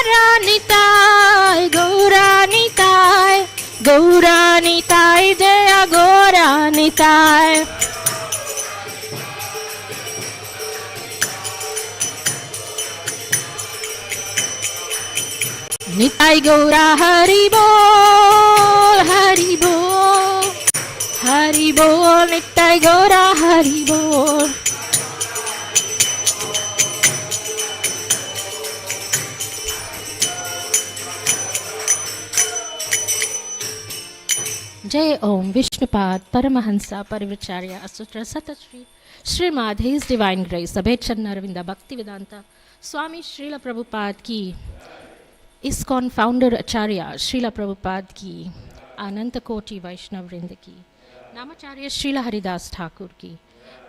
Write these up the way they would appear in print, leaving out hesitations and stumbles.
Nitai, Gaura Nitai, Gaura Nitai, Jaya Gaura Nitai. Nitai Gaura Hari Bol, Hari Bol, Hari Bol, Nitai Gaura Hari Bol. Jai Om Vishnupad Paramahansa Parivracharya Asutra Satashri Srimad His Divine Grace Abhay Chanaravinda Bhaktivedanta Swami Srila Prabhupada ki ISKCON Founder Acharya Srila Prabhupada ki Ananta Koti Vaishnav Vrinda ki Namacharya Srila Haridas Thakur ki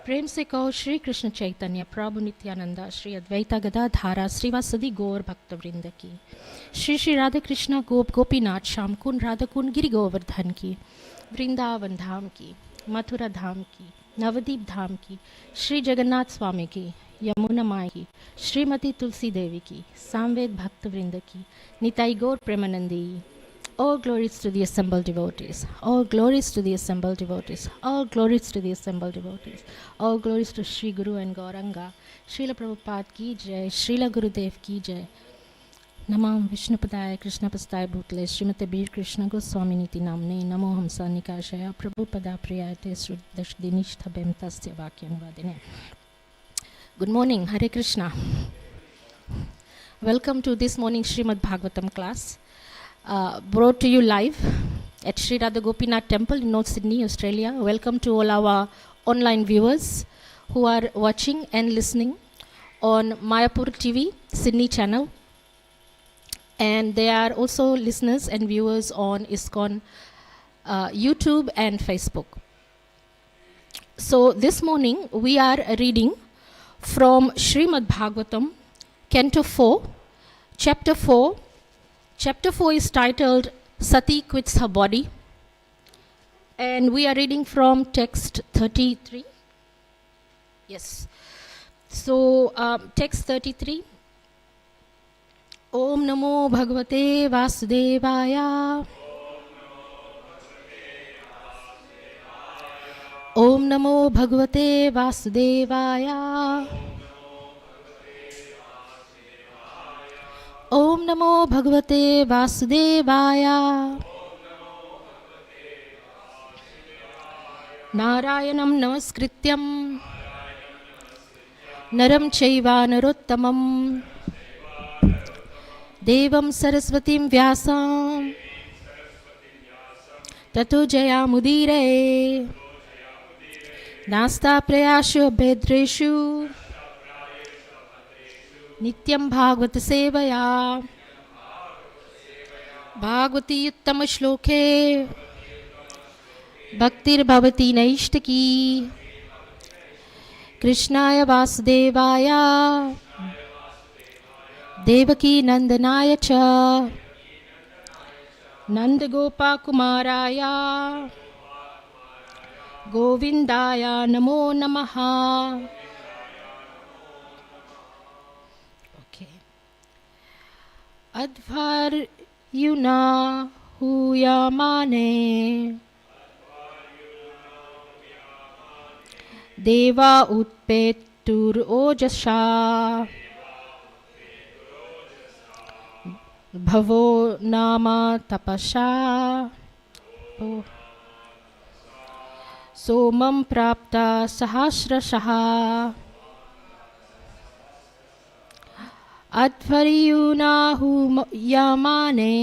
प्रेम से कहो श्री कृष्ण चैतन्य प्रभु नित्यानंदा श्री अद्वैता गदाधारा श्रीवासदि गौर भक्त वृंद की श्री श्री राधा कृष्ण गोप गोपीनाथ श्याम कुंड राधा कुंड गिरि गोवर्धन की वृंदावन धाम की मथुरा धाम की नवदीप धाम की श्री जगन्नाथ स्वामी की यमुना माई की श्रीमती तुलसी देवी की सामवेद भक्त वृंद की निताई गौर Premanandi. All glories to the assembled devotees. All glories to the assembled devotees. All glories to the assembled devotees. All glories to Sri Guru and Gauranga. Srila Prabhupada ki jai. Srila Gurudev ki jai. Namam Vishnupadaya Krishna Pastai Bhutle Srimate Bir Krishna Goswami Niti Namne Namo Hamsa Nikashaya Prabhupada Priyate Sruddashdinishta Bemtasya Vakyanuvadine. Good morning, Hare Krishna. Welcome to this morning Srimad Bhagavatam class. Brought to you live at Sri Radha Gopinath Temple in North Sydney, Australia. Welcome to all our online viewers who are watching and listening on Mayapur TV, Sydney channel. And there are also listeners and viewers on ISKCON YouTube and Facebook. So this morning we are reading from Srimad Bhagavatam, Canto 4, Chapter 4. Chapter 4 is titled Sati Quits Her Body, and we are reading from text 33. Yes. So, text 33. Om Namo Bhagavate Vasudevaya. Om Namo Bhagavate Vasudevaya. Om Namo Bhagavate Vasudevaya. Narayanam Namaskrityam Naram Chaiva Narottamam Devam Saraswatim Vyasam Tato Jayamudire Nasta Prayashu Bedreshu Nityam Bhagavata Sevaya Bhagavati Uttama Shloke Bhaktir Bhavati Naishtaki Krishnaya Vasudevaya Devaki Nandanaya Cha Nandagopa Kumaraya Govindaya Namo Namaha. Advaryuna huyamane Deva utpetur ojasha Bhavo nama tapasha Somam prapta sahasrashaha Advaryuna huyamane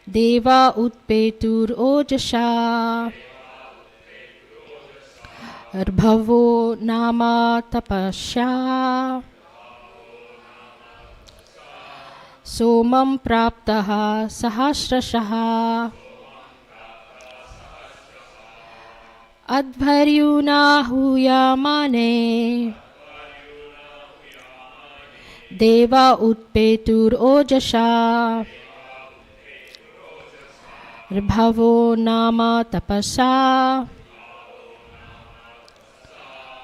Deva utpetur ojasha Bhavo nama tapasya Somam praptaha sahasrashaha Advaryuna huyamane Deva utpetur ojasha Bhavo nama tapasa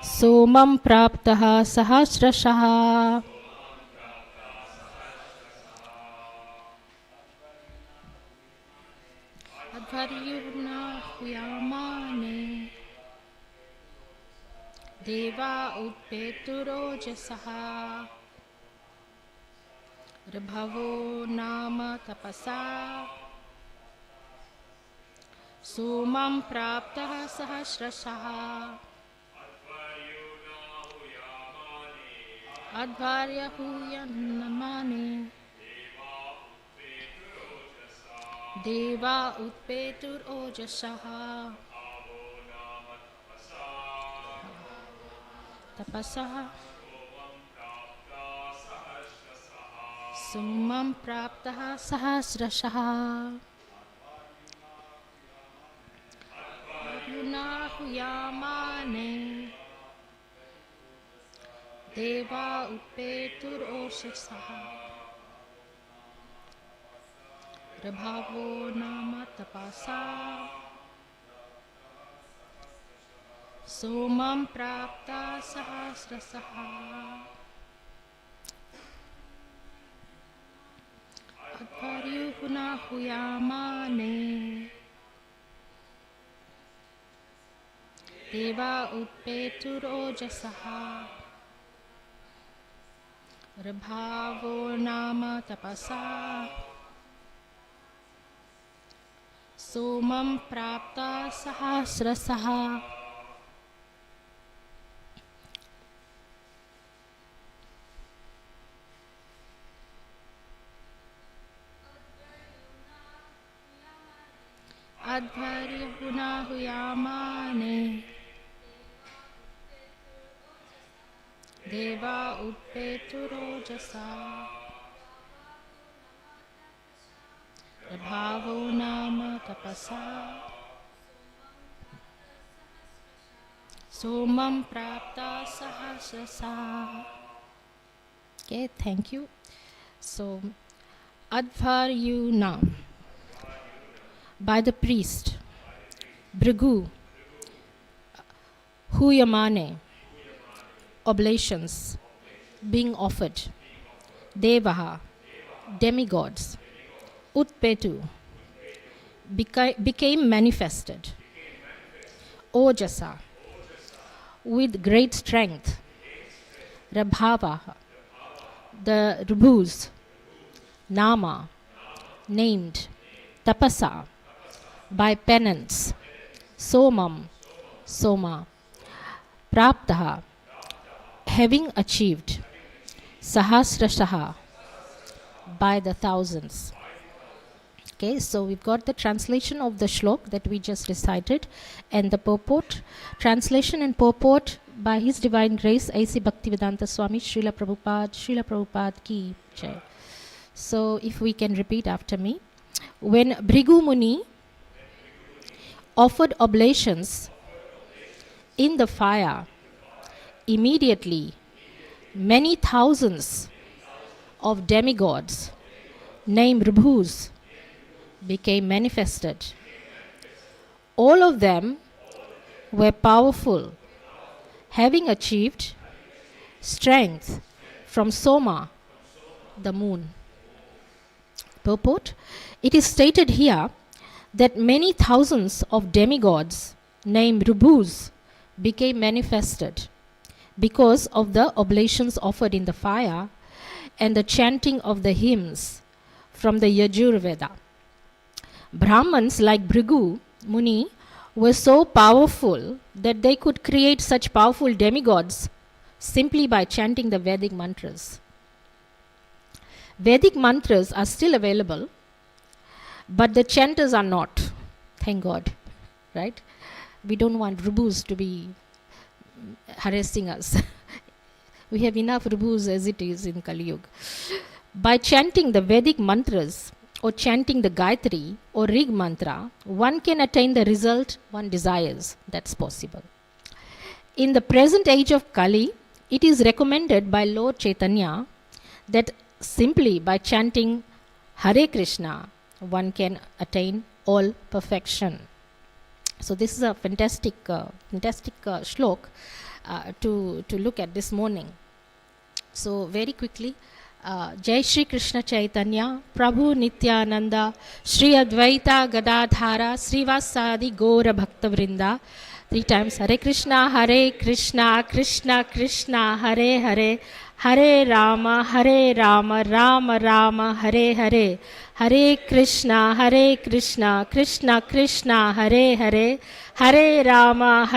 सोमं प्राप्तः सहस्रशः अध्वर्युना हुयामाने देवा उत्पेतुरोजसः ऋभवो नाम तपसा सोमं प्राप्तः सहस्रशः अध्वर्युह्यन्नमाने देवा उत्पेतुरोजसः तपसः सोमं प्राप्तः सहस्रशः हुयामाने देवा उत्पेतुरोषसः ऋभवो नाम तपसा सोमं प्राप्ता सहस्रशः अध्वर्युना हुयामाने देवा उत्पेतुरोजसः ऋभवो नाम तपसा सोमं प्राप्ता सहस्रशः अध्वर्युना हुयामाने देवा उत्पेतुरोजसा ऋभवो नाम तपसा सोमं प्राप्ता सहस्रशः. Okay, thank you. So, Advaryuna by the priest, Bhrigu, Huyamane, oblations being offered, Devaha, demigods, Utpetu, became manifested, Ojasa, with great strength, Rabhavaha, the Rubus, Nama, named, Tapasa, by penance, Somam, Soma, Praptaha, having achieved, Sahasrashaha, by the thousands. Okay, so we've got the translation of the shlok that we just recited and the purport. Translation and purport by His Divine Grace, A.C. Bhaktivedanta Swami Srila Prabhupada ki jai. So if we can repeat after me. When Bhrigu Muni offered oblations in the fire, immediately many thousands of demigods named Rubhus became manifested. All of them were powerful, having achieved strength from Soma, the moon. Purport: it is stated here that many thousands of demigods named Rubhus became manifested because of the oblations offered in the fire and the chanting of the hymns from the Yajurveda. Brahmins like Bhrigu Muni were so powerful that they could create such powerful demigods simply by chanting the Vedic mantras. Vedic mantras are still available, but the chanters are not. Thank God, right? We don't want Rubhus to be harassing us. We have enough Rubhus as it is in Kali Yuga. By chanting the Vedic mantras or chanting the Gayatri or Rig mantra, one can attain the result one desires. That's possible. In the present age of Kali, it is recommended by Lord Chaitanya that simply by chanting Hare Krishna, one can attain all perfection. So this is a fantastic shlok to look at this morning. So very quickly, Jai Shri Krishna Chaitanya, Prabhu Nityananda, Shri Advaita Gadadhara, Srivasadi Gaura Bhakta Vrinda. 3 times. Hare Krishna, Krishna Krishna, Hare Hare, Hare Rama, Rama Rama, Hare Hare. Hare Krishna, Krishna Krishna, Hare Hare, Hare Rama,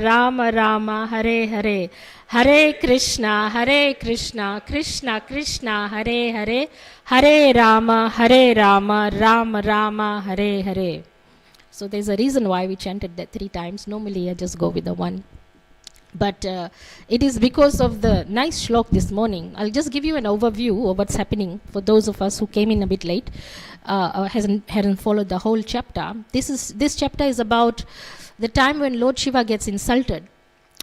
Rama Rama, Hare Hare. Hare Krishna, Krishna Krishna, Hare Hare, Hare Rama, Rama Rama, Hare Hare. So there's a reason why we chanted that 3 times. Normally I just go with the one. But it is because of the nice shlok this morning. I'll just give you an overview of what's happening for those of us who came in a bit late, hadn't followed the whole chapter. This chapter is about the time when Lord Shiva gets insulted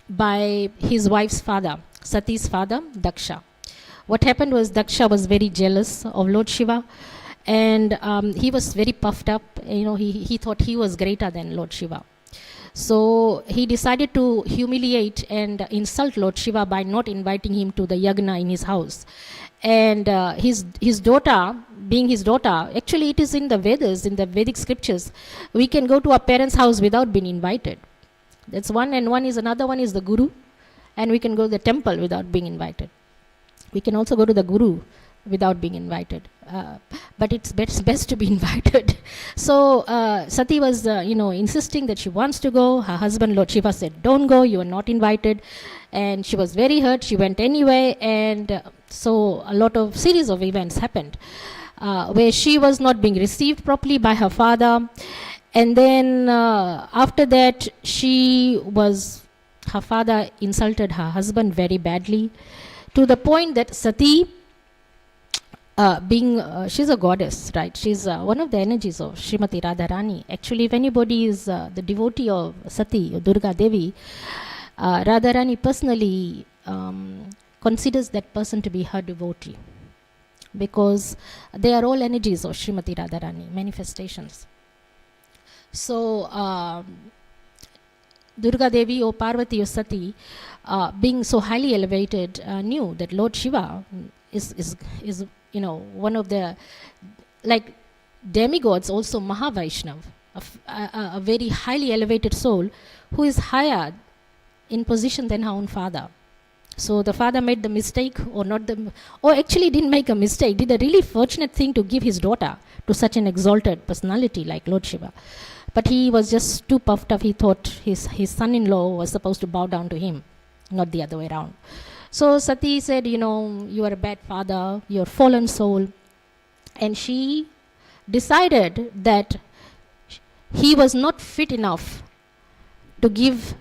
by his wife's father, Sati's father, Daksha. What happened was Daksha was very jealous of Lord Shiva, and he was very puffed up. He thought he was greater than Lord Shiva. So he decided to humiliate and insult Lord Shiva by not inviting him to the yagna in his house. And his daughter, being his daughter, actually it is in the Vedas, in the Vedic scriptures, we can go to our parents' house without being invited. That's one, and another one is the Guru, and we can go to the temple without being invited. We can also go to the Guru without being invited. But it's best to be invited. So Sati was, insisting that she wants to go. Her husband, Lord Shiva, said, don't go, you are not invited. And she was very hurt. She went anyway. And so a series of events happened where she was not being received properly by her father. And then after that, her father insulted her husband very badly, to the point that Sati, she's a goddess, right? She's one of the energies of Srimati Radharani. Actually, if anybody is the devotee of Sati, or Durga Devi, Radharani personally considers that person to be her devotee, because they are all energies of Srimati Radharani, manifestations. So, Durga Devi or Parvati or Sati, being so highly elevated, knew that Lord Shiva is one of the demigods, also Mahavaishnav, a very highly elevated soul who is higher in position than her own father. So the father made the mistake, or actually didn't make a mistake, did a really fortunate thing to give his daughter to such an exalted personality like Lord Shiva. But he was just too puffed up. He thought his son-in-law was supposed to bow down to him, not the other way around. So Sati said, you are a bad father, you're a fallen soul. And she decided that he was not fit enough to give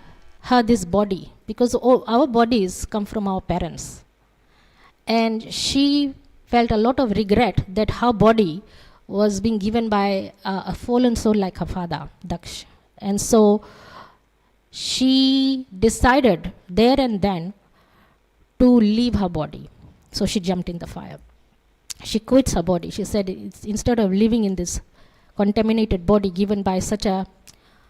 her this body, because our bodies come from our parents. And she felt a lot of regret that her body was being given by a fallen soul like her father, Daksh. And so she decided there and then to leave her body. So she jumped in the fire. She quits her body. She said, instead of living in this contaminated body given by such a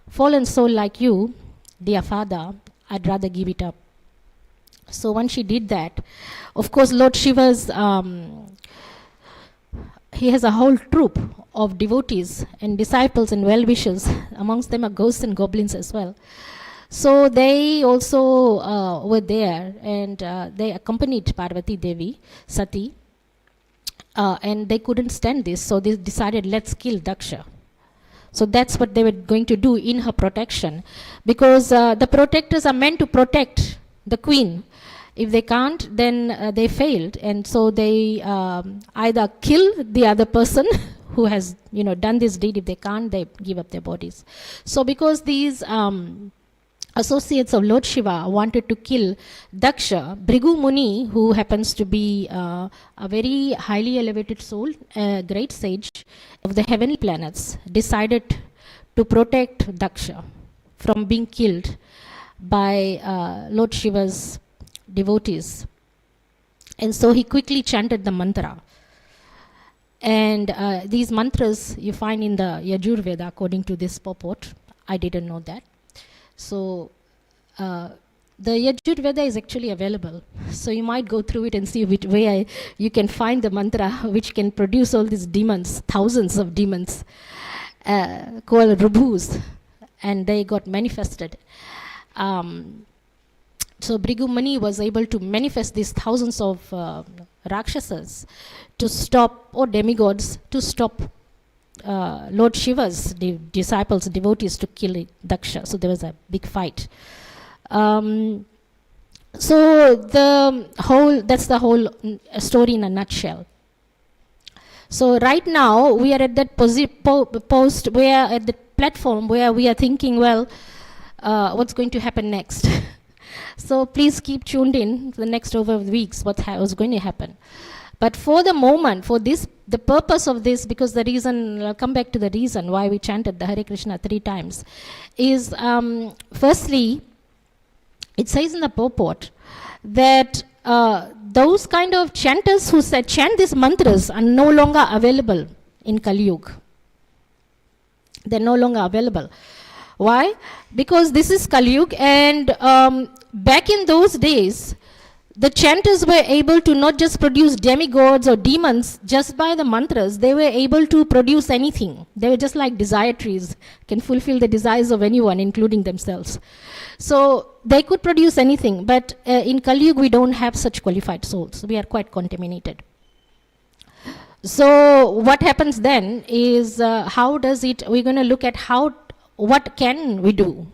fallen soul like you, dear father, I'd rather give it up. So once she did that, of course, Lord Shiva's, he has a whole troop of devotees and disciples and well-wishers. Amongst them are ghosts and goblins as well. So they also were there, and they accompanied Parvati Devi, Sati, and they couldn't stand this, so they decided, let's kill Daksha. So that's what they were going to do in her protection, because the protectors are meant to protect the queen. If they can't, then they failed, and so they either kill the other person who has done this deed. If they can't, they give up their bodies. So because these associates of Lord Shiva wanted to kill Daksha, Bhrigu Muni, who happens to be a very highly elevated soul, a great sage of the heavenly planets, decided to protect Daksha from being killed by Lord Shiva's devotees. And so he quickly chanted the mantra. And these mantras you find in the Yajurveda according to this purport. I didn't know that. So The Yajurveda is actually available. So you might go through it and see which way you can find the mantra which can produce all these demons, thousands of demons, called Rubhus, and they got manifested. So Bhrigu Muni was able to manifest these thousands of Rakshasas to stop, or demigods, to stop Lord Shiva's disciples, devotees, to kill Daksha. So there was a big fight. So that's the whole story in a nutshell. So right now we are at that post where, at the platform where we are thinking, well, what's going to happen next? So please keep tuned in for the next over weeks what's going to happen. But for the moment, for this, the purpose of this, because the reason, I'll come back to the reason why we chanted the Hare Krishna 3 times, is firstly, it says in the purport that those kind of chanters who said chant these mantras are no longer available in Kali Yuga. They're no longer available. Why? Because this is Kali Yuga, and back in those days, the chanters were able to not just produce demigods or demons just by the mantras, they were able to produce anything. They were just like desire trees, can fulfill the desires of anyone, including themselves. So they could produce anything, but in Kali Yuga we don't have such qualified souls. We are quite contaminated. So what happens then is, we're going to look at what can we do.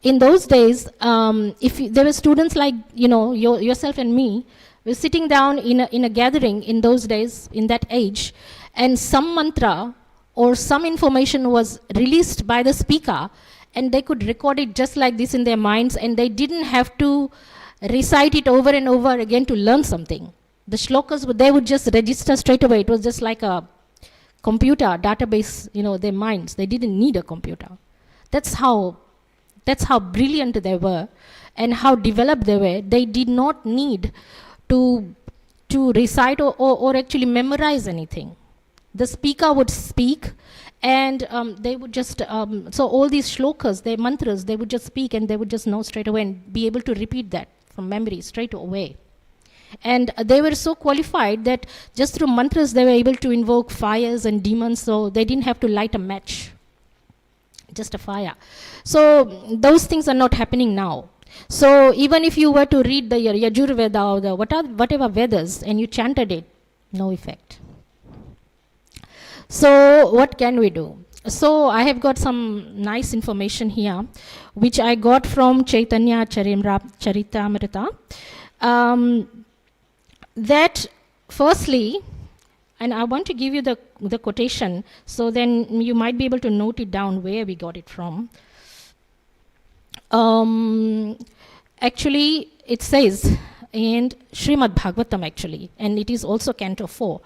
In those days, there were students like, yourself and me, we're sitting down in a gathering in those days, in that age, and some mantra or some information was released by the speaker, and they could record it just like this in their minds, and they didn't have to recite it over and over again to learn something. The shlokas, they would just register straight away. It was just like a computer, database, their minds. They didn't need a computer. That's how brilliant they were and how developed they were. They did not need to recite or actually memorize anything. The speaker would speak, and they would just, so all these shlokas, their mantras, they would just speak, and they would just know straight away and be able to repeat that from memory straight away. And they were so qualified that just through mantras they were able to invoke fires and demons, so they didn't have to light a match. Just a fire. So those things are not happening now. So even if you were to read the Yajurveda or the whatever Vedas and you chanted it, no effect. So what can we do? So I have got some nice information here, which I got from Chaitanya Charitamrita. That firstly, and I want to give you the quotation, so then you might be able to note it down where we got it from. Actually, it says in Srimad Bhagavatam, actually, and it is also Canto 4.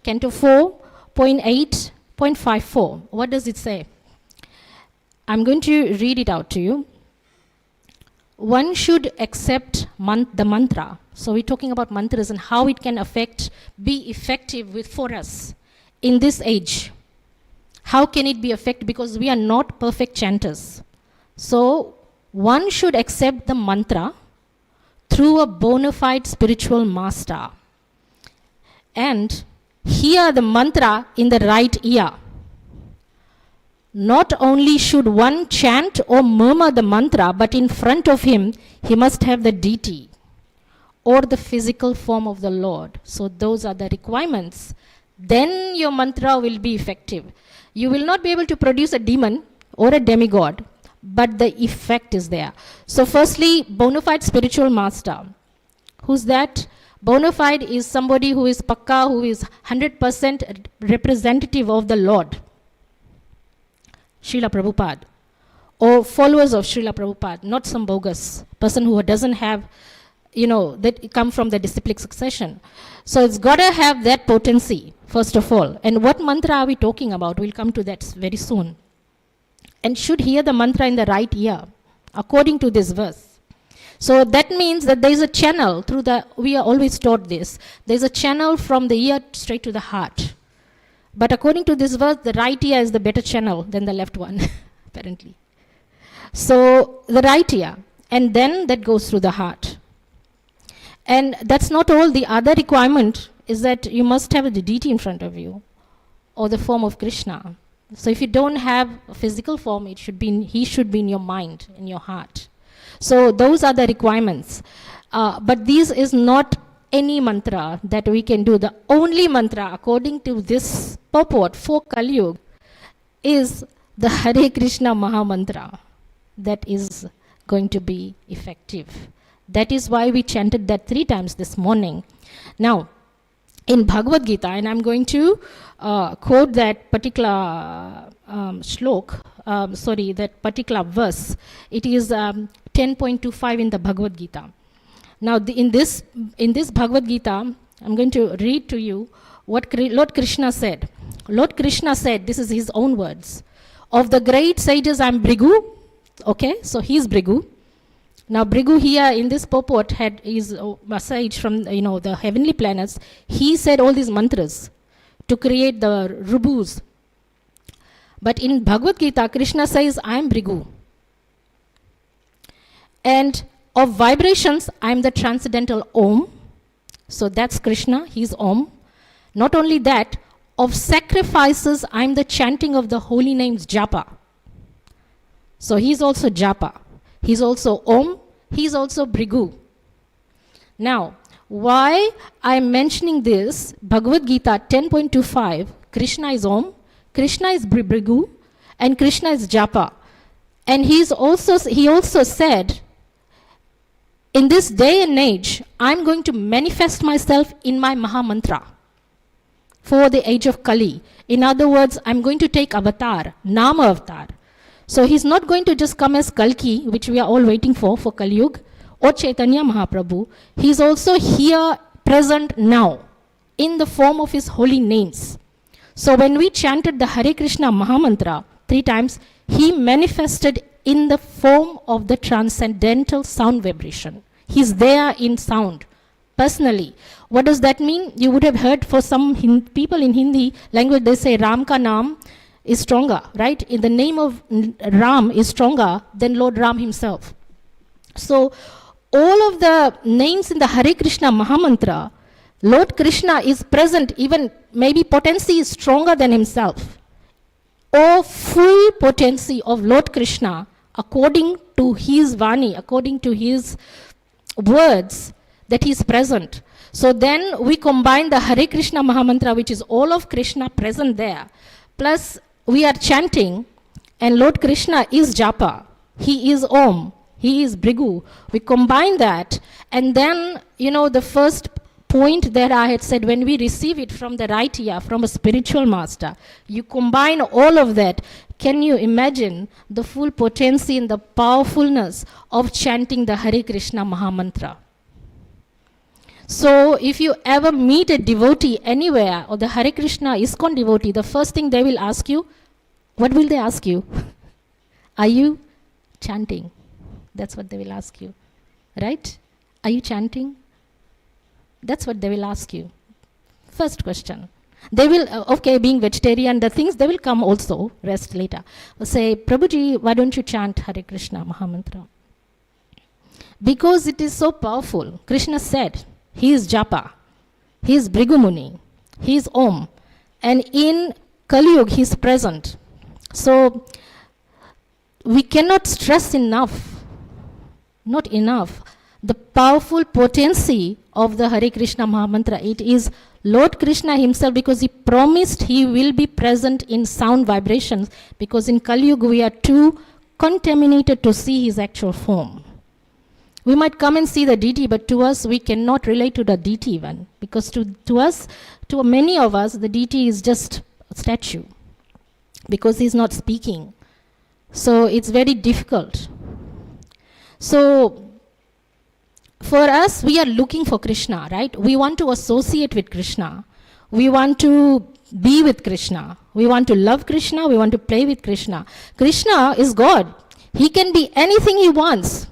Canto 4.8.54. What does it say? I'm going to read it out to you. One should accept the mantra. So we're talking about mantras and how it can be effective for us in this age. How can it be effective? Because we are not perfect chanters. So one should accept the mantra through a bona fide spiritual master and hear the mantra in the right ear. Not only should one chant or murmur the mantra, but in front of him, he must have the deity or the physical form of the Lord. So those are the requirements. Then your mantra will be effective. You will not be able to produce a demon or a demigod, but the effect is there. So firstly, bona fide spiritual master. Who's that? Bona fide is somebody who is pakka, who is 100% representative of the Lord. Srila Prabhupada, or followers of Srila Prabhupada, not some bogus person who doesn't have, that come from the disciplic succession. So it's got to have that potency, first of all. And what mantra are we talking about? We'll come to that very soon. And should hear the mantra in the right ear, according to this verse. So that means that there is a channel we are always taught this, there's a channel from the ear straight to the heart. But according to this verse, the right ear is the better channel than the left one, apparently. So the right ear. and then that goes through the heart. And that's not all. The other requirement is that you must have the deity in front of you, or the form of Krishna. So if you don't have a physical form, he should be in your mind, in your heart. So those are the requirements. But this is not any mantra that we can do. The only mantra, according to this purport for Kali Yuga, is the Hare Krishna Maha Mantra that is going to be effective. That is why we chanted that 3 times this morning. Now, in Bhagavad Gita, and I'm going to quote that particular that particular verse. It is 10.25 in the Bhagavad Gita. Now, in this Bhagavad Gita, I'm going to read to you what Lord Krishna said. Lord Krishna said, this is his own words, of the great sages I'm Bhrigu. Okay, so he's Bhrigu. Now, Bhrigu here in this purport is a sage from the heavenly planets. He said all these mantras to create the rubus. But in Bhagavad Gita, Krishna says, I am Bhrigu. And of vibrations, I am the transcendental Om. So that's Krishna, he's Om. Not only that, of sacrifices, I am the chanting of the holy names Japa. So he's also Japa. He's also Om, he's also Bhrigu. Now, why I'm mentioning this, Bhagavad Gita 10.25, Krishna is Om, Krishna is Bhrigu, and Krishna is Japa. And he also said, in this day and age, I'm going to manifest myself in my Maha Mantra for the age of Kali. In other words, I'm going to take avatar, Nama avatar. So he's not going to just come as Kalki, which we are all waiting for Kali Yuga, or Chaitanya Mahaprabhu. He's also here, present now, in the form of his holy names. So when we chanted the Hare Krishna Mahamantra 3 times, he manifested in the form of the transcendental sound vibration. He's there in sound, personally. What does that mean? You would have heard for some people in Hindi language, they say Ram ka naam is stronger, right? In the name of Ram is stronger than Lord Ram himself. So all of the names in the Hare Krishna Mahamantra, Lord Krishna is present, even maybe potency is stronger than himself. Or full potency of Lord Krishna, according to his Vani, according to his words, that he is present. So then we combine the Hare Krishna Mahamantra, which is all of Krishna present there, plus we are chanting, and Lord Krishna is Japa, he is Om, he is Bhrigu. We combine that, and then, the first point that I had said, when we receive it from the right ear, from a spiritual master, you combine all of that. Can you imagine the full potency and the powerfulness of chanting the Hare Krishna Mahamantra? So if you ever meet a devotee anywhere, or the Hare Krishna ISKCON devotee, the first thing they will ask you, what will they ask you? Are you chanting? That's what they will ask you, right? Are you chanting? That's what they will ask you. First question. They will, being vegetarian, the things, they will come also, rest later. Say, Prabhuji, why don't you chant Hare Krishna Mahamantra? Because it is so powerful. Krishna said, he is Japa, he is Bhrigu Muni, he is Om, and in Kali Yuga he is present. So we cannot stress enough, not enough, the powerful potency of the Hare Krishna Mahamantra. It is Lord Krishna himself, because he promised he will be present in sound vibrations, because in Kali Yuga we are too contaminated to see his actual form. We might come and see the deity, but to us, we cannot relate to the deity even. Because to us, to many of us, the deity is just a statue. Because he's not speaking. So it's very difficult. So for us, we are looking for Krishna, right? We want to associate with Krishna. We want to be with Krishna. We want to love Krishna. We want to play with Krishna. Krishna is God. He can be anything he wants.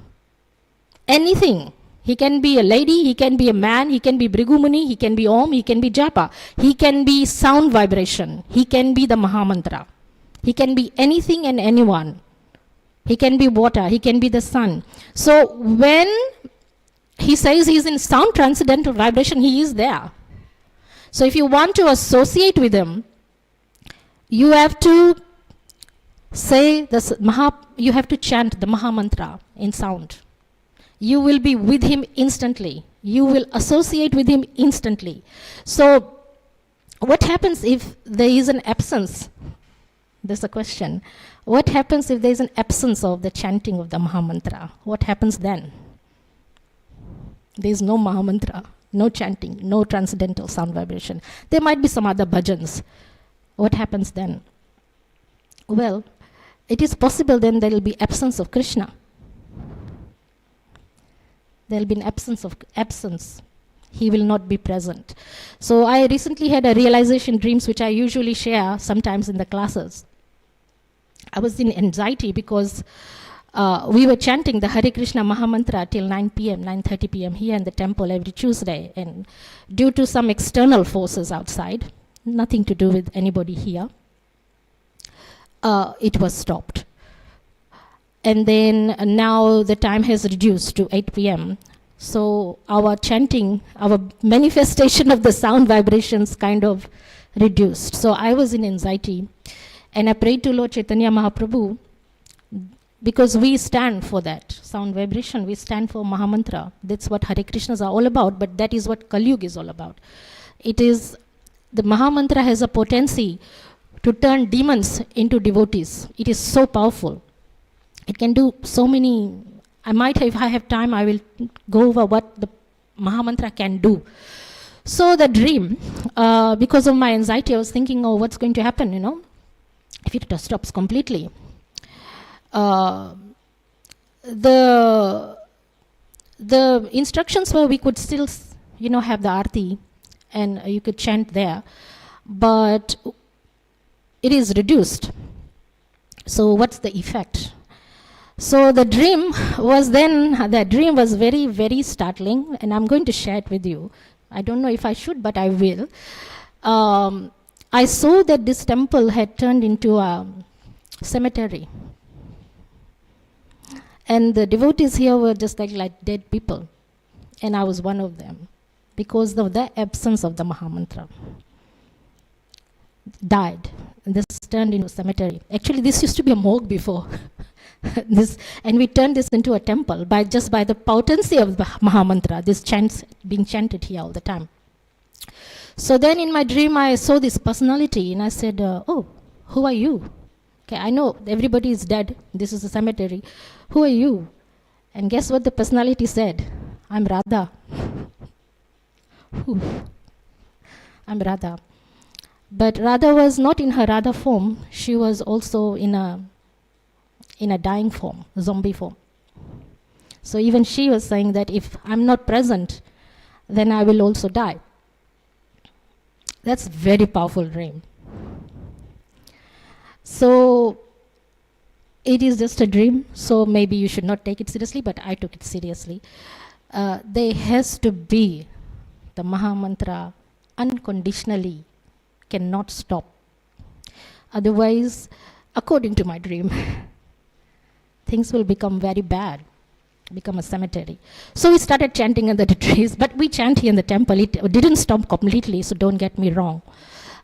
Anything. He can be a lady, he can be a man, he can be Bhrigu Muni, he can be Om, he can be Japa. He can be sound vibration. He can be the Mahamantra. He can be anything and anyone. He can be water. He can be the sun. So when he says he's in sound transcendental vibration, he is there. So if you want to associate with him, you have to say this you have to chant the Maha Mantra in sound. You will be with him instantly. You will associate with him instantly. So what happens if there is an absence? There's a question. What happens if there is an absence of the chanting of the Maha Mantra? What happens then? There is no Maha Mantra, no chanting, no transcendental sound vibration. There might be some other bhajans. What happens then? Well, it is possible then there will be absence of Krishna. There will be an absence. He will not be present. So I recently had a realization dreams which I usually share sometimes in the classes. I was in anxiety because we were chanting the Hare Krishna Maha Mantra till 9 p.m., 9:30 p.m. here in the temple every Tuesday. And due to some external forces outside, nothing to do with anybody here, it was stopped. And then now the time has reduced to 8 p.m. So our chanting, our manifestation of the sound vibrations kind of reduced. So I was in anxiety. And I prayed to Lord Chaitanya Mahaprabhu, because we stand for that sound vibration, we stand for Maha Mantra. That's what Hare Krishnas are all about, but that is what Kali Yuga is all about. It is, the Maha Mantra has a potency to turn demons into devotees. It is so powerful. It can do so many, if I have time, I will go over what the Maha Mantra can do. So the dream, because of my anxiety, I was thinking, oh, what's going to happen, if it stops completely. The instructions were we could still, have the arti and you could chant there, but it is reduced. So what's the effect? So the dream was very, very startling, and I'm going to share it with you. I don't know if I should, but I will. I saw that this temple had turned into a cemetery. And the devotees here were just like dead people. And I was one of them, because of the absence of the Maha Mantra. Died. And this turned into a cemetery. Actually, this used to be a morgue before. And we turned this into a temple by the potency of the Maha Mantra. This chants being chanted here all the time. So then in my dream, I saw this personality, and I said, oh, who are you? Okay, I know everybody is dead. This is a cemetery. Who are you? And guess what the personality said? I'm Radha. I'm Radha. But Radha was not in her Radha form. She was also in a dying form, zombie form. So even she was saying that if I'm not present, then I will also die. That's a very powerful dream. So it is just a dream, so maybe you should not take it seriously, but I took it seriously. There has to be the Maha Mantra unconditionally, cannot stop. Otherwise, according to my dream, things will become very bad, become a cemetery. So we started chanting under the trees, but we chant here in the temple. It didn't stop completely, so don't get me wrong,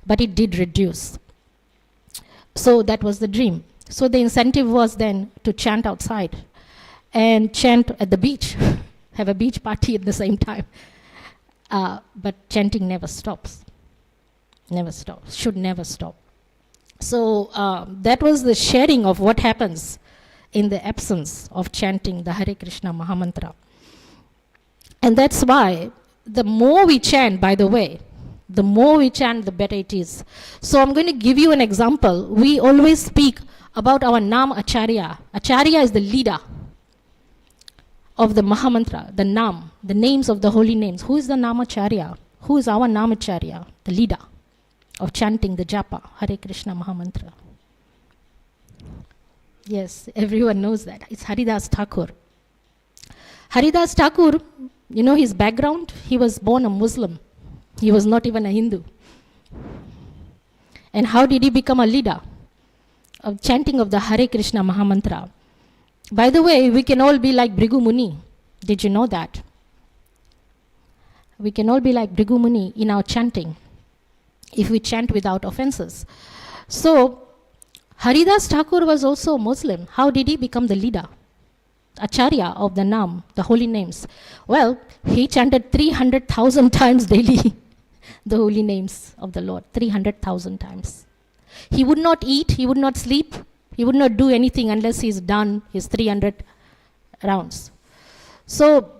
but it did reduce. So that was the dream. So the incentive was then to chant outside and chant at the beach, have a beach party at the same time. But chanting never stops. Never stops, should never stop. So that was the sharing of what happens in the absence of chanting the Hare Krishna Maha Mantra. And that's why the more we chant, by the way, the more we chant, the better it is. So I'm going to give you an example. We always speak about our Nam Acharya. Acharya is the leader of the Maha Mantra, the Nam, the names of the holy names. Who is the Nam Acharya? Who is our Nam Acharya? The leader of chanting the japa, Hare Krishna Maha Mantra. Yes, everyone knows that. It's Haridas Thakur. Haridas Thakur, his background, he was born a Muslim. He was not even a Hindu. And how did he become a leader of chanting of the Hare Krishna Maha Mantra? By the way, we can all be like Bhrigu Muni. Did you know that? We can all be like Bhrigu Muni in our chanting, if we chant without offenses. So, Haridas Thakur was also a Muslim. How did he become the leader? Acharya of the Nam, the holy names. Well, he chanted 300,000 times daily the holy names of the Lord, 300,000 times. He would not eat, he would not sleep, he would not do anything unless he's done his 300 rounds. So,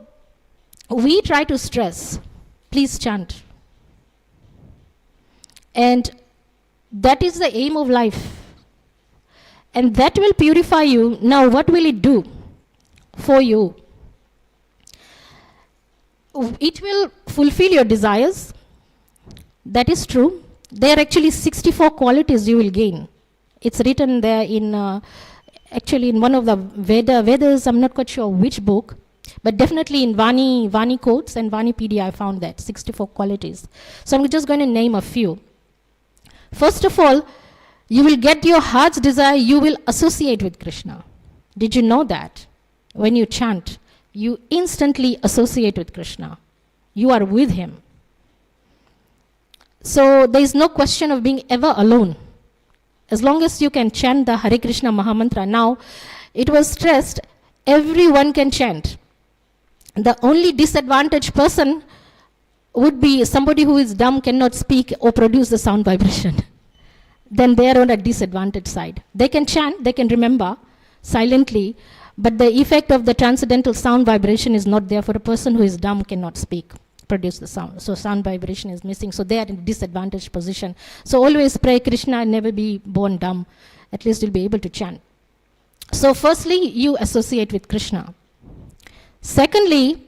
we try to stress, please chant. And that is the aim of life. And that will purify you. Now, what will it do for you? It will fulfill your desires. That is true. There are actually 64 qualities you will gain. It's written there in, actually in one of the Vedas, I'm not quite sure which book, but definitely in Vani Codes and Vanipedia I found that, 64 qualities. So I'm just going to name a few. First of all, you will get your heart's desire, you will associate with Krishna. Did you know that? When you chant, you instantly associate with Krishna. You are with him. So there is no question of being ever alone. As long as you can chant the Hare Krishna Mahamantra. Now, it was stressed, everyone can chant. The only disadvantaged person would be somebody who is dumb, cannot speak or produce the sound vibration. Then they are on a disadvantaged side. They can chant, they can remember silently, but the effect of the transcendental sound vibration is not there for a person who is dumb, cannot speak, produce the sound. So sound vibration is missing. So they are in a disadvantaged position. So always pray Krishna and never be born dumb. At least you'll be able to chant. So firstly, you associate with Krishna. Secondly,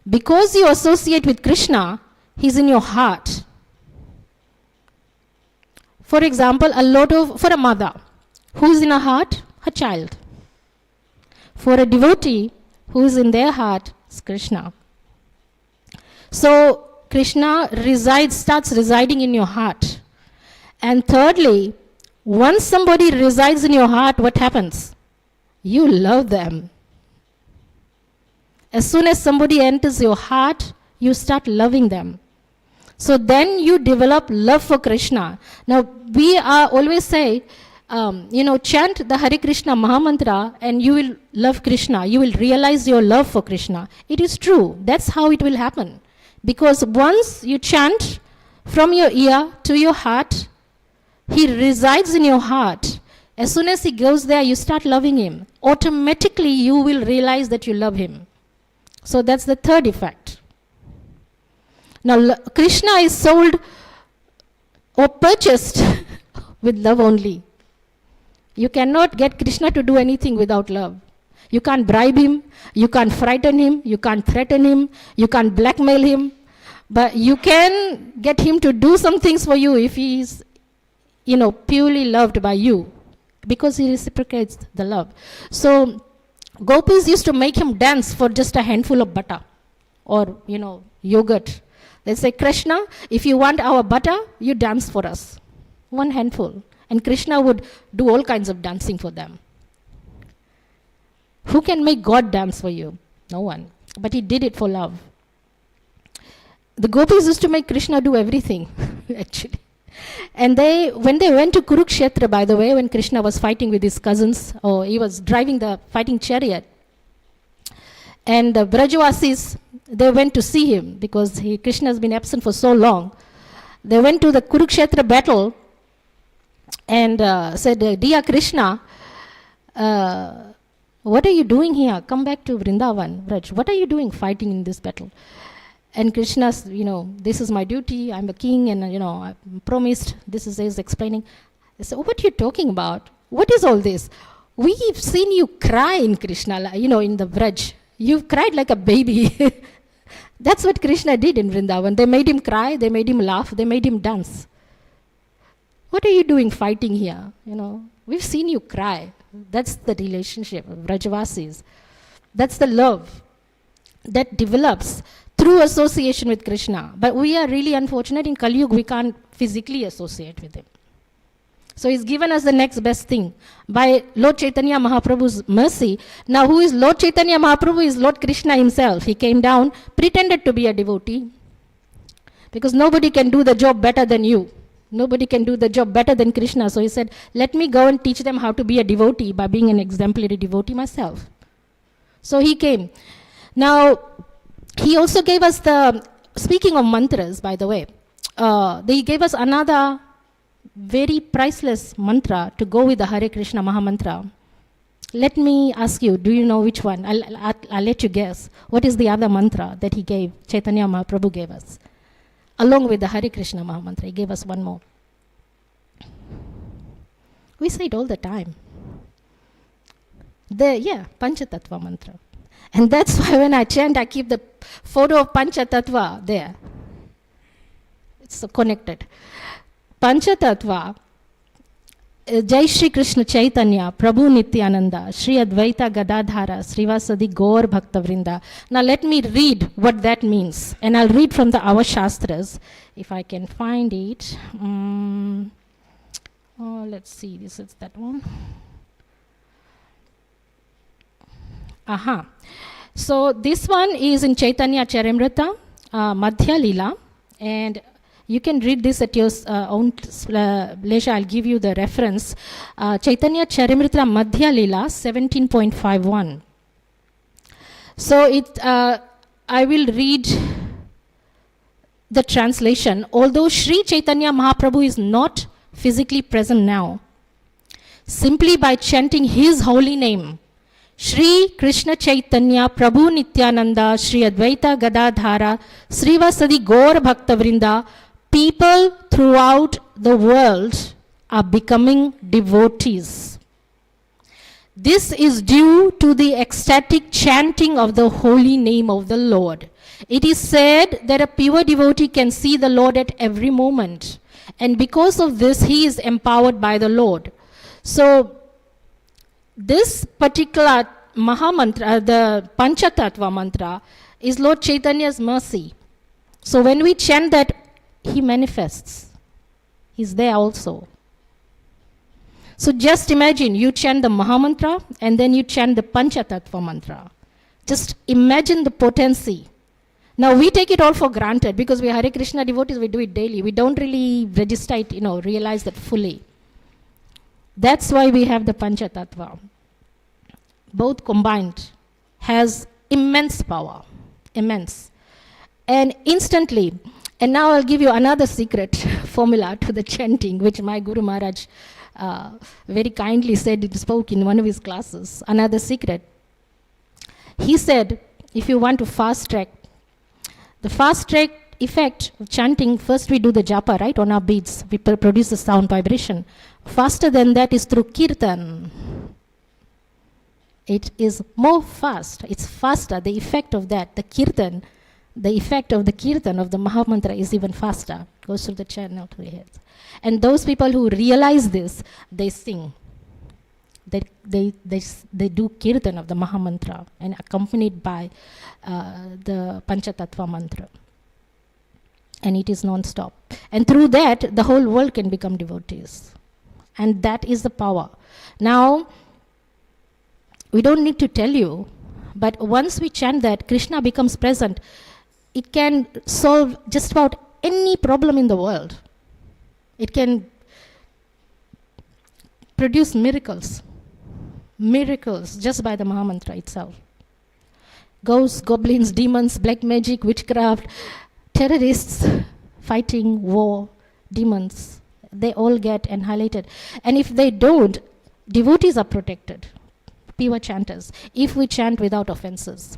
because you associate with Krishna, he's in your heart. For example, for a mother, who is in her heart? Her child. For a devotee, who is in their heart? Is Krishna. So, Krishna starts residing in your heart. And thirdly, once somebody resides in your heart, what happens? You love them. As soon as somebody enters your heart, you start loving them. So then you develop love for Krishna. Now, we always say, chant the Hare Krishna Mahamantra and you will love Krishna. You will realize your love for Krishna. It is true. That's how it will happen. Because once you chant from your ear to your heart, he resides in your heart. As soon as he goes there, you start loving him. Automatically, you will realize that you love him. So that's the third effect. Now, Krishna is sold or purchased with love only. You cannot get Krishna to do anything without love. You can't bribe him, you can't frighten him, you can't threaten him, you can't blackmail him. But you can get him to do some things for you if he is, purely loved by you. Because he reciprocates the love. So, gopis used to make him dance for just a handful of butter or, yogurt. They say, Krishna, if you want our butter, you dance for us. One handful. And Krishna would do all kinds of dancing for them. Who can make God dance for you? No one. But he did it for love. The gopis used to make Krishna do everything, actually. And when they went to Kurukshetra, by the way, when Krishna was fighting with his cousins, or he was driving the fighting chariot, and the Brajavasis, they went to see him because Krishna has been absent for so long. They went to the Kurukshetra battle and said, Dear Krishna, what are you doing here? Come back to Vrindavan, Braj. What are you doing fighting in this battle? And Krishna, this is my duty, I'm a king, and, I promised, this is he's explaining. I said, what are you talking about? What is all this? We've seen you cry in Krishna, in the Braj. You've cried like a baby. That's what Krishna did in Vrindavan. They made him cry, they made him laugh, they made him dance. What are you doing fighting here? We've seen you cry. That's the relationship of Brajavasis. That's the love that develops through association with Krishna. But we are really unfortunate. In Kali Yuga, we can't physically associate with him. So he's given us the next best thing. By Lord Chaitanya Mahaprabhu's mercy, now who is Lord Chaitanya Mahaprabhu is Lord Krishna himself. He came down, pretended to be a devotee, because nobody can do the job better than you. Nobody can do the job better than Krishna. So he said, let me go and teach them how to be a devotee by being an exemplary devotee myself. So he came. Now, he also gave us speaking of mantras, by the way, he gave us another very priceless mantra to go with the Hare Krishna Mahamantra. Let me ask you, do you know which one? I'll let you guess. What is the other mantra that he gave, Chaitanya Mahaprabhu gave us? Along with the Hare Krishna Mahamantra, he gave us one more. We say it all the time. Panchatattva mantra. And that's why when I chant, I keep the photo of Panchatattva there. It's so connected. Panchatattva, Jai Shri Krishna Chaitanya, Prabhu Nityananda, Shri Advaita Gadadhara, Srivasadi Gaur Bhaktavrinda. Now let me read what that means. And I'll read from our Shastras, if I can find it. Let's see, this is that one. So this one is in Chaitanya Charimrita, Madhya Lila, and you can read this at your own leisure. I'll give you the reference. Chaitanya Charimrita Madhya Lila 17.51. So I will read the translation. Although Sri Chaitanya Mahaprabhu is not physically present now, simply by chanting his holy name, Shri Krishna Chaitanya Prabhu Nityananda Shri Advaita Gadadhara Srivasadi Gaur Bhaktavrinda, people throughout the world are becoming devotees. This is due to the ecstatic chanting of the holy name of the Lord. It is said that a pure devotee can see the Lord at every moment, and because of this he is empowered by the Lord. So this particular Mahamantra, the Panchatattva mantra, is Lord Chaitanya's mercy. So when we chant that, he manifests. He's there also. So just imagine, you chant the Mahamantra and then you chant the Panchatattva mantra. Just imagine the potency. Now we take it all for granted because we are Hare Krishna devotees, we do it daily. We don't really register it, realize that fully. That's why we have the Panchatattva. Both combined has immense power, immense. And instantly, and now I'll give you another secret formula to the chanting, which my Guru Maharaj very kindly said, it spoke in one of his classes, another secret. He said, if you want to fast track, the fast track effect of chanting, first we do the japa, right, on our beads. We produce the sound vibration. Faster than that is through kirtan. It is more fast. It's faster. The effect of that, the kirtan, the effect of the kirtan of the Mahamantra is even faster. Goes through the channel to the head. And those people who realize this, they sing. They do kirtan of the Mahamantra and accompanied by the Panchatattva mantra. And it is non-stop. And through that, the whole world can become devotees. And that is the power. Now, we don't need to tell you, but once we chant that, Krishna becomes present. It can solve just about any problem in the world. It can produce miracles. Miracles just by the Mahamantra itself. Ghosts, goblins, demons, black magic, witchcraft, terrorists, fighting, war, demons, they all get annihilated. And if they don't, devotees are protected. Pure chanters, if we chant without offenses.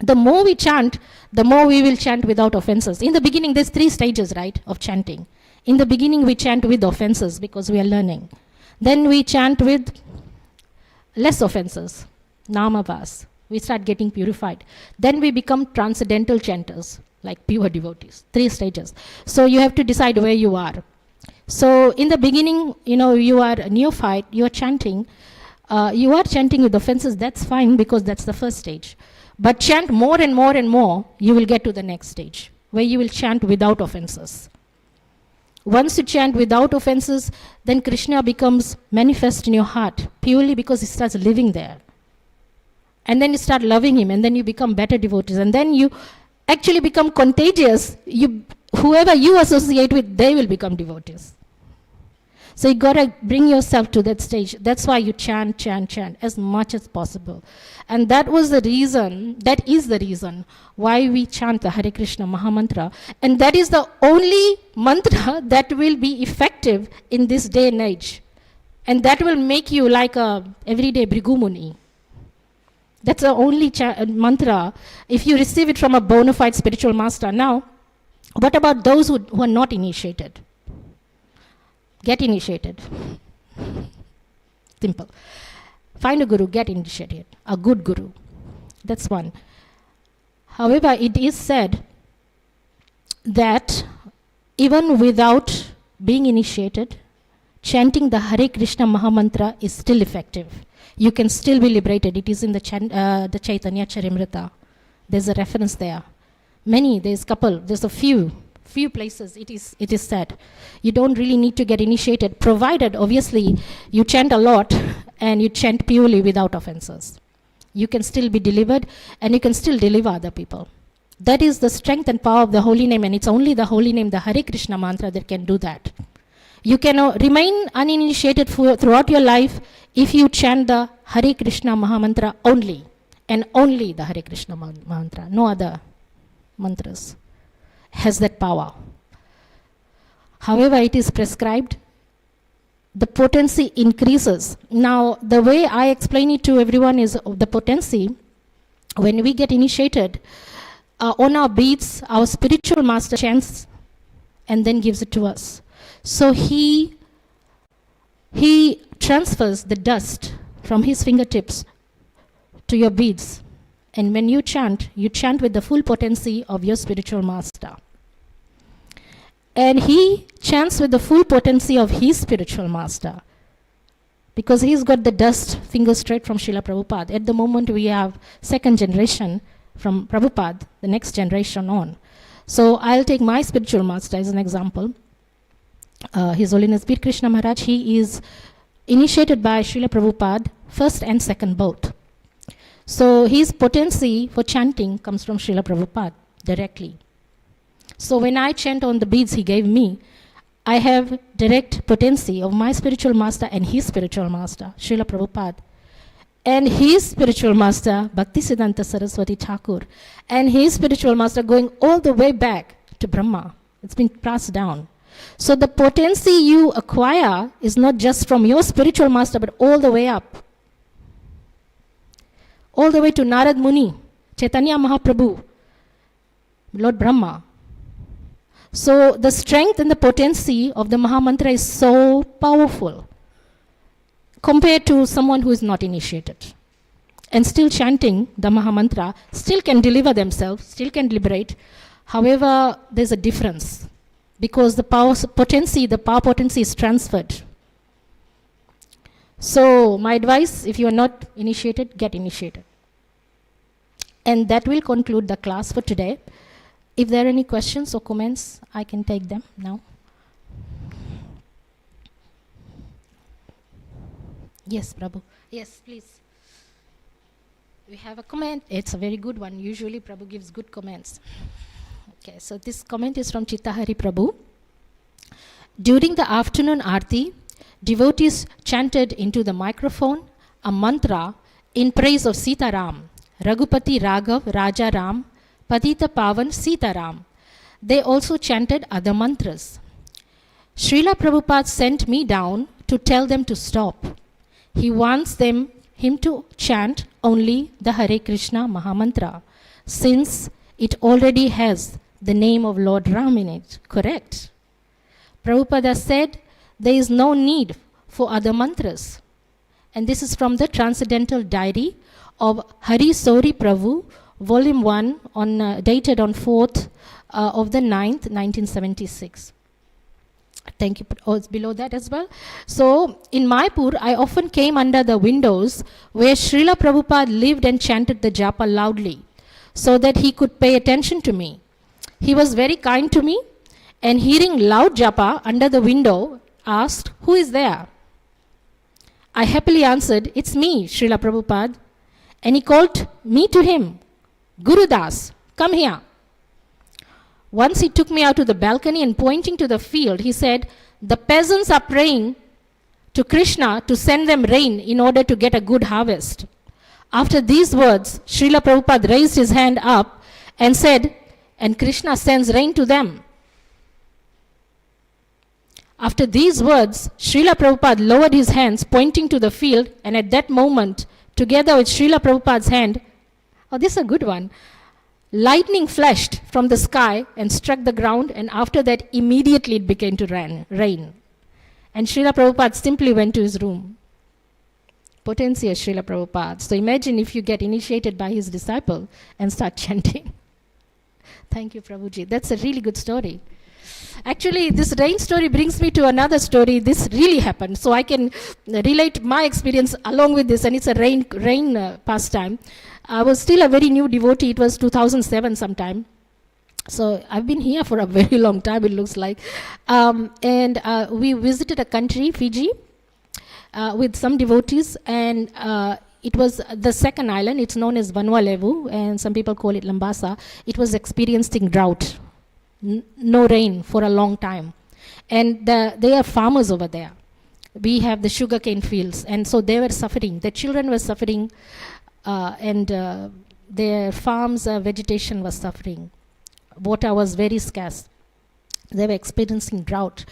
The more we chant, the more we will chant without offenses. In the beginning, there's 3 stages, right, of chanting. In the beginning, we chant with offenses because we are learning. Then we chant with less offenses, namavas. We start getting purified. Then we become transcendental chanters, like pure devotees. 3 stages. So you have to decide where you are. So in the beginning, you are a neophyte, you are chanting. You are chanting with offenses, that's fine because that's the first stage. But chant more and more and more, you will get to the next stage, where you will chant without offenses. Once you chant without offenses, then Krishna becomes manifest in your heart purely because he starts living there. And then you start loving him, and then you become better devotees, and then you actually become contagious. Whoever you associate with, they will become devotees. So you got to bring yourself to that stage. That's why you chant as much as possible. And that is the reason why we chant the Hare Krishna Mahamantra. And that is the only mantra that will be effective in this day and age. And that will make you like a everyday Bhrigumuni. That's the only mantra if you receive it from a bona fide spiritual master. Now, what about those who are not initiated? Get initiated. Simple. Find a guru, get initiated. A good guru. That's one. However, it is said that even without being initiated, chanting the Hare Krishna Mahamantra is still effective. You can still be liberated. It is in the Chaitanya Charimrita. There's a reference there. There's a few places it is said. You don't really need to get initiated, provided obviously you chant a lot and you chant purely without offenses. You can still be delivered, and you can still deliver other people. That is the strength and power of the holy name, and it's only the holy name, the Hare Krishna mantra, that can do that. You can remain uninitiated throughout your life if you chant the Hare Krishna Mahamantra only, and only the Hare Krishna mantra, no other mantras has that power. However, it is prescribed, the potency increases. Now, the way I explain it to everyone is the potency, when we get initiated, on our beads, our spiritual master chants and then gives it to us. So he transfers the dust from his fingertips to your beads. And when you chant with the full potency of your spiritual master. And he chants with the full potency of his spiritual master, because he's got the dust finger straight from Srila Prabhupada. At the moment we have second generation from Prabhupada, the next generation on. So I'll take my spiritual master as an example. His Holiness Bir Krishna Maharaj, he is initiated by Srila Prabhupada, first and second both. So his potency for chanting comes from Srila Prabhupada directly. So when I chant on the beads he gave me, I have direct potency of my spiritual master and his spiritual master, Srila Prabhupada. And his spiritual master, Bhaktisiddhanta Saraswati Thakur, and his spiritual master going all the way back to Brahma. It's been passed down. So the potency you acquire is not just from your spiritual master, but all the way up. All the way to Narad Muni, Chaitanya Mahaprabhu, Lord Brahma. So the strength and the potency of the Mahamantra is so powerful compared to someone who is not initiated. And still chanting the Mahamantra, still can deliver themselves, still can liberate. However, there's a difference, because the power potency is transferred. So my advice, if you are not initiated, get initiated. And that will conclude the class for today. If there are any questions or comments, I can take them now. Yes, Prabhu. Yes, please. We have a comment. It's a very good one. Usually Prabhu gives good comments. Okay, so this comment is from Chittahari Prabhu. During the afternoon Aarti, devotees chanted into the microphone a mantra in praise of Sita Ram, Raghupati Raghav Raja Ram, Padita Pavan Sita Ram. They also chanted other mantras. Srila Prabhupada sent me down to tell them to stop. He wants him to chant only the Hare Krishna Mahamantra, since it already has the name of Lord Ram in it. Correct? Prabhupada said there is no need for other mantras. And this is from the Transcendental Diary of Hari Sori Prabhu, Volume 1, dated on 4th of the 9th, 1976. Thank you. Oh, it's below that as well. So, in Maipur, I often came under the windows where Srila Prabhupada lived and chanted the japa loudly, so that he could pay attention to me. He was very kind to me, and hearing loud japa under the window, asked, "Who is there?" I happily answered, "It's me, Srila Prabhupada." And he called me to him, "Guru Das, come here." Once he took me out to the balcony and pointing to the field, he said, "The peasants are praying to Krishna to send them rain in order to get a good harvest." After these words, Srila Prabhupada raised his hand up and said, "And Krishna sends rain to them." After these words, Srila Prabhupada lowered his hands, pointing to the field, and at that moment, together with Srila Prabhupada's hand, oh, this is a good one, lightning flashed from the sky and struck the ground, and after that, immediately it began to rain. And Srila Prabhupada simply went to his room. Potentia Srila Prabhupada. So imagine if you get initiated by his disciple and start chanting. Thank you, Prabhuji. That's a really good story. Actually, this rain story brings me to another story. This really happened. So I can relate my experience along with this, and it's a rain pastime. I was still a very new devotee. It was 2007 sometime. So I've been here for a very long time, it looks like. And we visited a country, Fiji, with some devotees, and it was the second island. It's known as Vanuatu, and some people call it Lambasa. It was experiencing drought. No rain for a long time. And they are farmers over there. We have the sugarcane fields, and so they were suffering. The children were suffering, and their farms' vegetation was suffering. Water was very scarce. They were experiencing drought.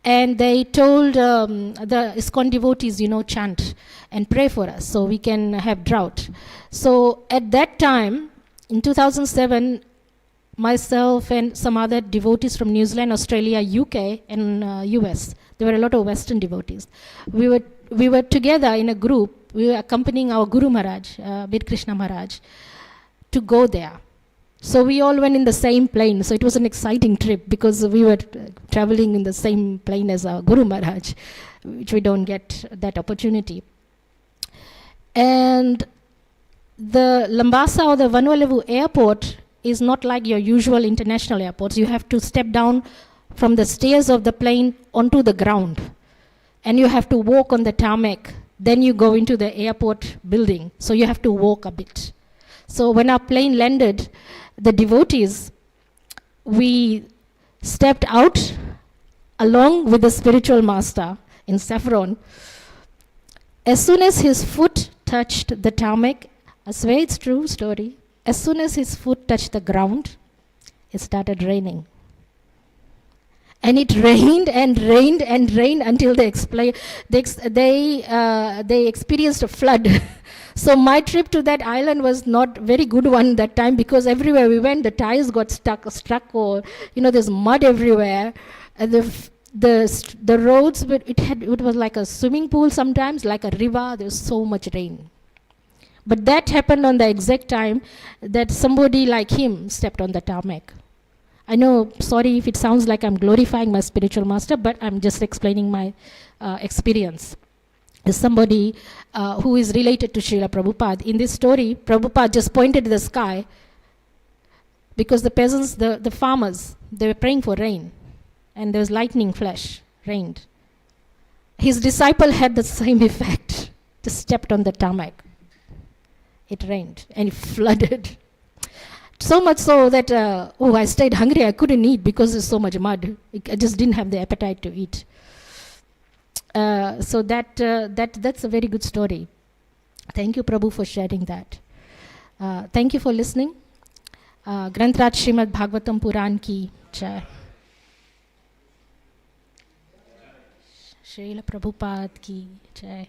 And they told the ISKCON devotees, chant and pray for us so we can have drought. So at that time, in 2007, myself and some other devotees from New Zealand, Australia, UK, and US. There were a lot of Western devotees. We were together in a group. We were accompanying our Guru Maharaj, Bir Krishna Maharaj, to go there. So we all went in the same plane. So it was an exciting trip because we were traveling in the same plane as our Guru Maharaj, which we don't get that opportunity. And the Lambasa or the Vanuatu airport is not like your usual international airports. You have to step down from the stairs of the plane onto the ground. And you have to walk on the tarmac. Then you go into the airport building. So you have to walk a bit. So when our plane landed, the devotees, we stepped out along with the spiritual master in saffron. As soon as his foot touched the tarmac, I swear it's true story, as soon as his foot touched the ground, it started raining. And it rained and rained and rained until they experienced a flood. So my trip to that island was not very good one that time because everywhere we went, the tires got struck or, there's mud everywhere. And the roads, it was like a swimming pool sometimes, like a river. There was so much rain. But that happened on the exact time that somebody like him stepped on the tarmac. I know, sorry if it sounds like I'm glorifying my spiritual master, but I'm just explaining my experience. There's somebody who is related to Srila Prabhupada. In this story, Prabhupada just pointed to the sky because the peasants, the farmers, they were praying for rain. And there was lightning flash, rained. His disciple had the same effect, just stepped on the tarmac. It rained and it flooded. So much so that, I stayed hungry. I couldn't eat because there's so much mud. I just didn't have the appetite to eat. So that's a very good story. Thank you, Prabhu, for sharing that. Thank you for listening. Grantraj Srimad Bhagavatam Puran ki jai. Srila Prabhupada ki jai.